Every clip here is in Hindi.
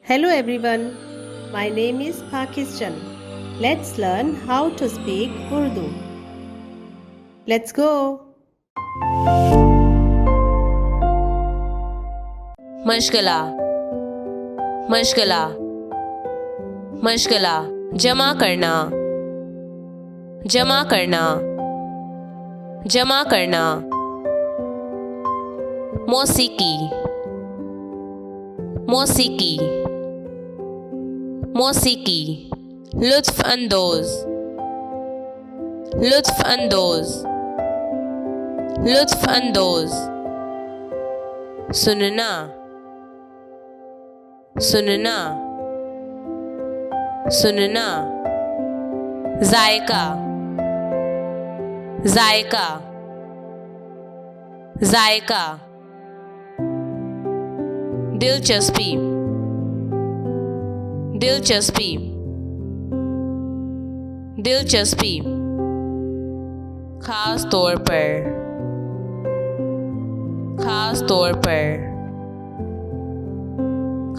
Hello everyone, my name is Pakistan. Let's learn how to speak Urdu. Let's go. मशगला मशगला मशगला जमा करना जमा करना जमा करना मौसीकी मौसीकी मौसीकी लुत्फ अंदोज लुत्फ अंदोज लुत्फ अंदोज सुनना सुनना सुनना जायका जायका जायका दिलचस्पी दिलचस्पी दिलचस्पी खास तौर पर खास तौर पर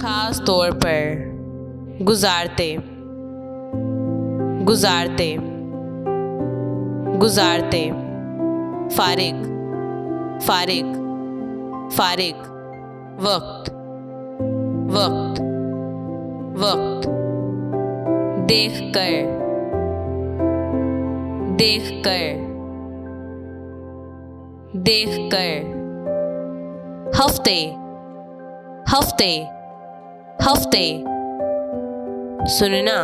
खास तौर पर गुजारते गुजारते गुजारते फारिग फारिग फारिग वक्त वक्त वक्त देखकर देखकर देखकर हफ्ते हफ्ते हफ्ते सुनना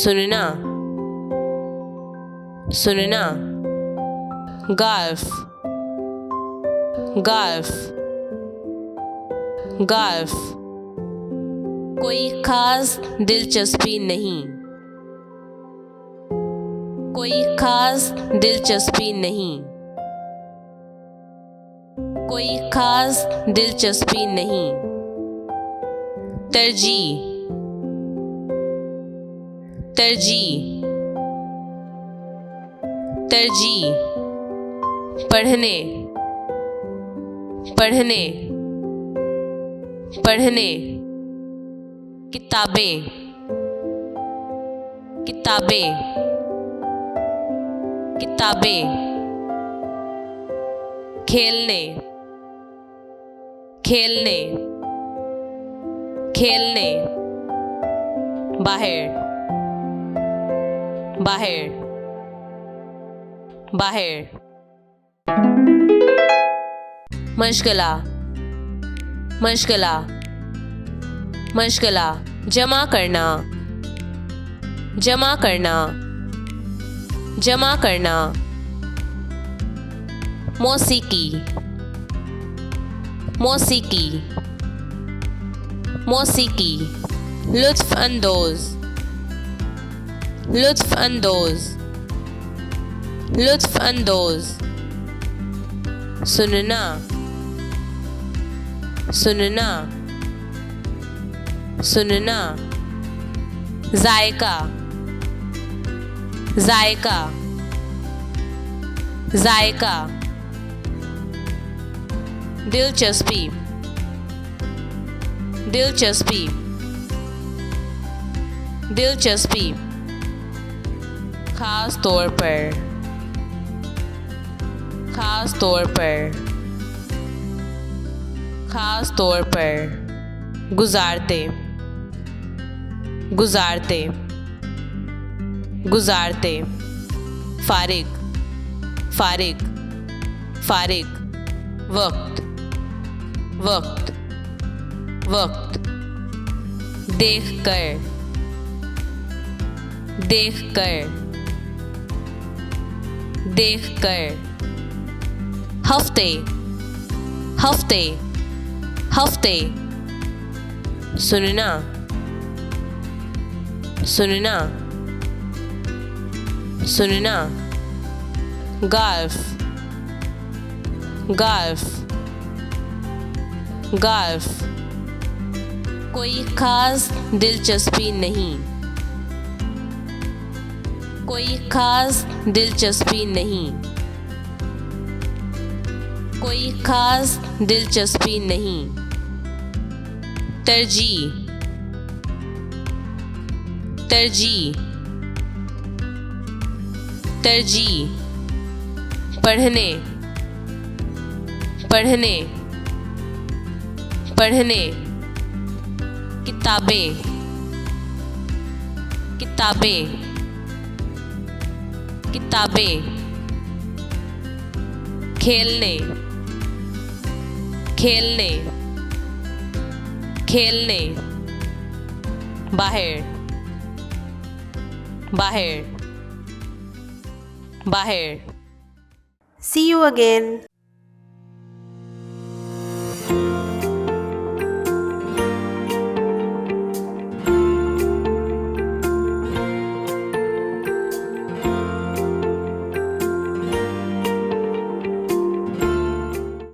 सुनना सुनना गाल्फ गाल्फ गाल्फ कोई खास दिलचस्पी नहीं कोई खास दिलचस्पी नहीं कोई खास दिलचस्पी नहीं तरजीह तरजीह तरजीह पढ़ने पढ़ने पढ़ने किताबें किताबें किताबें खेलने खेलने खेलने बाहर बाहर बाहर मशगला मशगला मशगला जमा करना जमा करना जमा करना मौसीकी मौसीकी मौसीकी लुत्फ अंदोज लुत्फ अंदोज लुत्फ अंदोज सुनना सुनना सुनना जायका जायका जायका दिलचस्पी दिलचस्पी दिलचस्पी खास तौर पर खास तौर पर खास तौर पर गुजारते गुजारते गुजारते फारिग फारिग फारिग वक्त वक्त वक्त देखकर देखकर देखकर हफ्ते हफ्ते हफ्ते सुनना सुनना सुनना गाल्फ गाल्फ गाल्फ कोई खास दिलचस्पी नहीं कोई खास दिलचस्पी नहीं कोई खास दिलचस्पी नहीं तरजीह, तरजीह, तरजीह। पढ़ने, पढ़ने, पढ़ने। किताबें, किताबें, किताबें। खेलने, खेलने, खेलने। बाहर, बाहर, बाहर। See you again.